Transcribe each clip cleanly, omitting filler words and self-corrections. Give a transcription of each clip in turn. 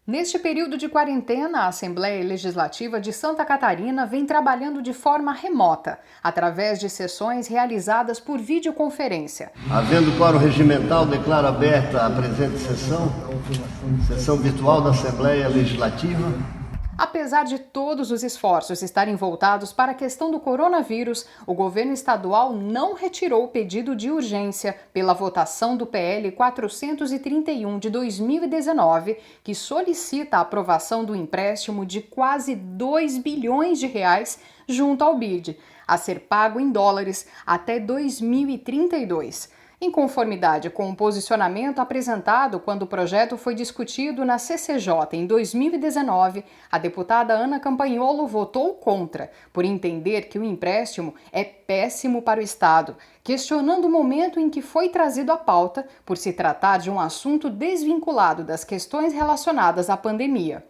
Neste período de quarentena, a Assembleia Legislativa de Santa Catarina vem trabalhando de forma remota, através de sessões realizadas por videoconferência. Havendo quórum regimental, declaro aberta a presente sessão virtual da Assembleia Legislativa. Apesar de todos os esforços estarem voltados para a questão do coronavírus, o governo estadual não retirou o pedido de urgência pela votação do PL 431 de 2019, que solicita a aprovação do empréstimo de quase 2 bilhões de reais junto ao BID, a ser pago em dólares até 2032. Em conformidade com o posicionamento apresentado quando o projeto foi discutido na CCJ em 2019, a deputada Ana Campagnolo votou contra, por entender que o empréstimo é péssimo para o Estado, questionando o momento em que foi trazido à pauta por se tratar de um assunto desvinculado das questões relacionadas à pandemia.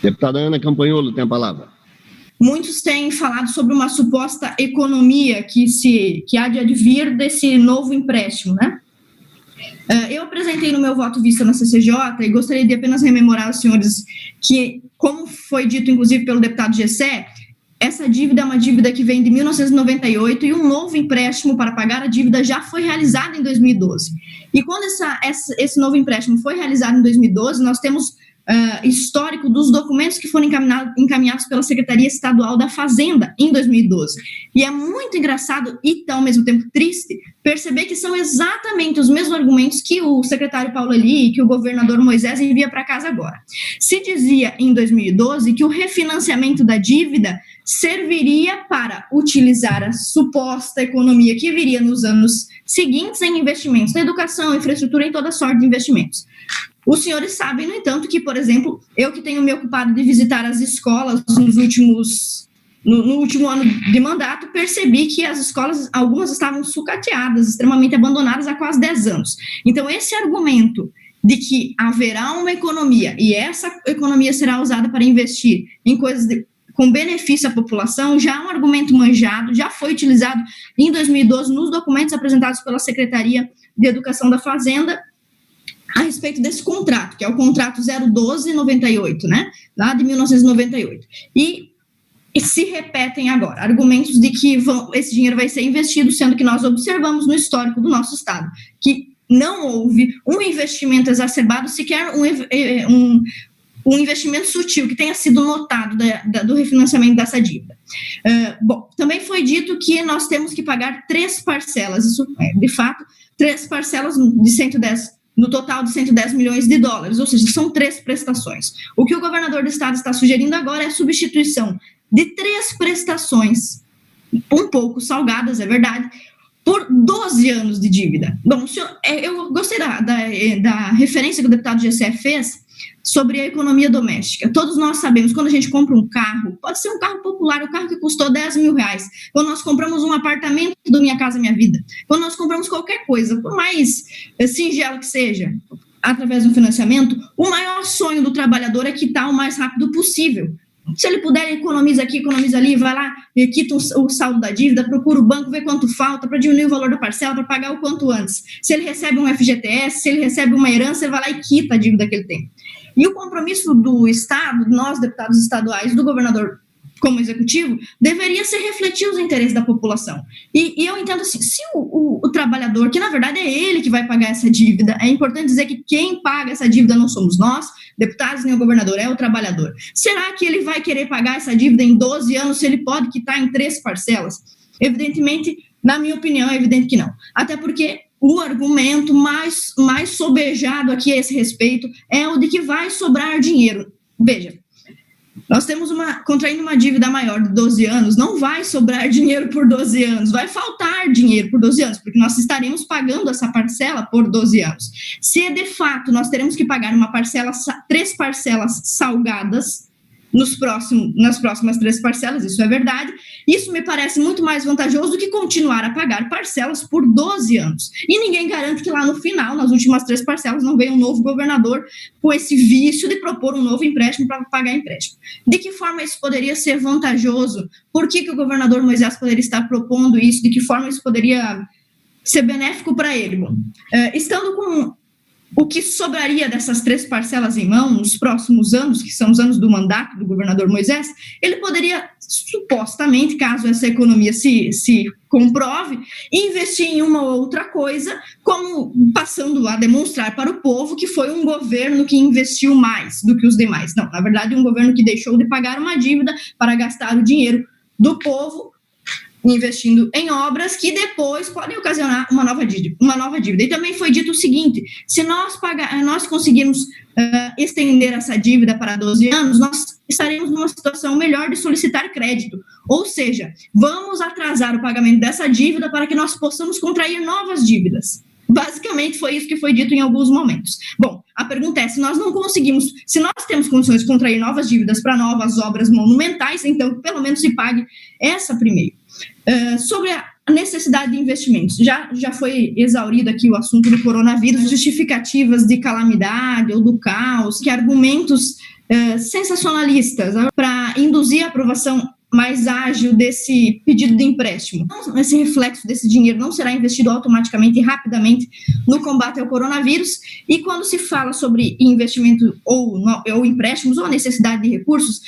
Deputada Ana Campagnolo tem a palavra. Muitos têm falado sobre uma suposta economia que há de advir desse novo empréstimo, né? Eu apresentei no meu voto vista na CCJ e gostaria de apenas rememorar aos senhores que, como foi dito inclusive pelo deputado Gessé, essa dívida é uma dívida que vem de 1998 e um novo empréstimo para pagar a dívida já foi realizado em 2012. E quando esse novo empréstimo foi realizado em 2012, nós temos histórico dos documentos que foram encaminhados pela Secretaria Estadual da Fazenda em 2012. E é muito engraçado e, ao mesmo tempo, triste perceber que são exatamente os mesmos argumentos que o secretário Paulo Ali e que o governador Moisés envia para casa agora. Se dizia em 2012 que o refinanciamento da dívida serviria para utilizar a suposta economia que viria nos anos seguintes em investimentos na educação, infraestrutura e toda sorte de investimentos. Os senhores sabem, no entanto, que, por exemplo, eu que tenho me ocupado de visitar as escolas no último ano de mandato, percebi que as escolas, algumas estavam sucateadas, extremamente abandonadas há quase 10 anos. Então, esse argumento de que haverá uma economia e essa economia será usada para investir em coisas com benefício à população, já é um argumento manjado, já foi utilizado em 2012 nos documentos apresentados pela Secretaria de Educação da Fazenda, a respeito desse contrato, que é o contrato 01298, né, lá de 1998. E se repetem agora argumentos de que esse dinheiro vai ser investido, sendo que nós observamos no histórico do nosso Estado que não houve um investimento exacerbado, sequer um investimento sutil que tenha sido notado do refinanciamento dessa dívida. Bom, também foi dito que nós temos que pagar 3 parcelas, isso é, de fato, 3 parcelas de 110 no total de 110 milhões de dólares, ou seja, são 3 prestações. O que o governador do estado está sugerindo agora é a substituição de 3 prestações, um pouco salgadas, é verdade, por 12 anos de dívida. Bom, senhor, eu gostei da referência que o deputado Gessé fez sobre a economia doméstica. Todos nós sabemos, quando a gente compra um carro, pode ser um carro popular, um carro que custou 10 mil reais, quando nós compramos um apartamento do Minha Casa Minha Vida, quando nós compramos qualquer coisa, por mais singelo que seja, através de um financiamento, o maior sonho do trabalhador é quitar o mais rápido possível. Se ele puder, economiza aqui, economiza ali, vai lá, quita o saldo da dívida, procura o banco, vê quanto falta para diminuir o valor da parcela, para pagar o quanto antes. Se ele recebe um FGTS, se ele recebe uma herança, ele vai lá e quita a dívida que ele tem. E o compromisso do Estado, nós, deputados estaduais, do governador como executivo, deveria ser refletir os interesses da população. E eu entendo assim, se o trabalhador, que na verdade é ele que vai pagar essa dívida, é importante dizer que quem paga essa dívida não somos nós, deputados nem o governador, é o trabalhador. Será que ele vai querer pagar essa dívida em 12 anos se ele pode quitar em 3 parcelas? Evidentemente, na minha opinião, é evidente que não. Até porque o argumento mais sobejado aqui a esse respeito é o de que vai sobrar dinheiro. Veja, nós temos contraindo uma dívida maior de 12 anos, não vai sobrar dinheiro por 12 anos, vai faltar dinheiro por 12 anos, porque nós estaremos pagando essa parcela por 12 anos. Se de fato nós teremos que pagar 3 parcelas salgadas nas próximas 3 parcelas, isso é verdade, isso me parece muito mais vantajoso do que continuar a pagar parcelas por 12 anos. E ninguém garante que lá no final, nas últimas 3 parcelas, não venha um novo governador com esse vício de propor um novo empréstimo para pagar empréstimo. De que forma isso poderia ser vantajoso? Por que o governador Moisés poderia estar propondo isso? De que forma isso poderia ser benéfico para ele? Bom, estando com o que sobraria dessas 3 parcelas em mão nos próximos anos, que são os anos do mandato do governador Moisés, ele poderia, supostamente, caso essa economia se comprove, investir em uma ou outra coisa, como passando a demonstrar para o povo que foi um governo que investiu mais do que os demais. Não, na verdade, um governo que deixou de pagar uma dívida para gastar o dinheiro do povo, investindo em obras que depois podem ocasionar uma nova dívida. E também foi dito o seguinte: se nós conseguirmos estender essa dívida para 12 anos, nós estaremos numa situação melhor de solicitar crédito. Ou seja, vamos atrasar o pagamento dessa dívida para que nós possamos contrair novas dívidas. Basicamente foi isso que foi dito em alguns momentos. Bom, a pergunta é, se nós temos condições de contrair novas dívidas para novas obras monumentais, então pelo menos se pague essa primeiro. Sobre a necessidade de investimentos, já foi exaurido aqui o assunto do coronavírus, justificativas de calamidade ou do caos, que argumentos sensacionalistas para induzir a aprovação mais ágil desse pedido de empréstimo. Esse reflexo desse dinheiro não será investido automaticamente e rapidamente no combate ao coronavírus, e quando se fala sobre investimento ou empréstimos ou a necessidade de recursos,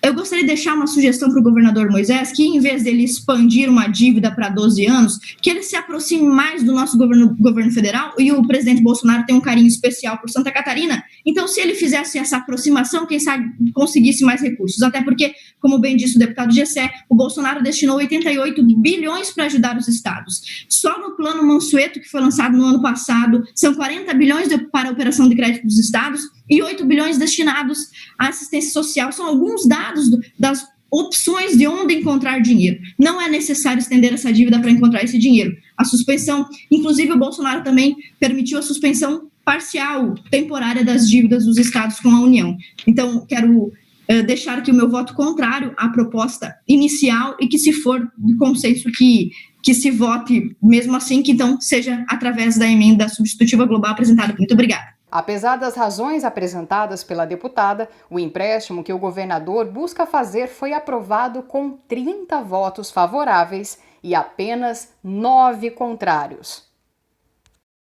eu gostaria de deixar uma sugestão para o governador Moisés, que em vez dele expandir uma dívida para 12 anos, que ele se aproxime mais do nosso governo federal, e o presidente Bolsonaro tem um carinho especial por Santa Catarina, então se ele fizesse essa aproximação, quem sabe conseguisse mais recursos, até porque, como bem disse o deputado Gessé, o Bolsonaro destinou 88 bilhões para ajudar os estados. Só no plano Mansueto, que foi lançado no ano passado, são 40 bilhões para a operação de crédito dos estados, e 8 bilhões destinados à assistência social. São alguns dados das opções de onde encontrar dinheiro. Não é necessário estender essa dívida para encontrar esse dinheiro. A suspensão, inclusive o Bolsonaro também permitiu a suspensão parcial, temporária das dívidas dos estados com a União. Então, quero deixar aqui o meu voto contrário à proposta inicial e que, se for de consenso que se vote mesmo assim, que então seja através da emenda substitutiva global apresentada. Muito obrigada. Apesar das razões apresentadas pela deputada, o empréstimo que o governador busca fazer foi aprovado com 30 votos favoráveis e apenas 9 contrários.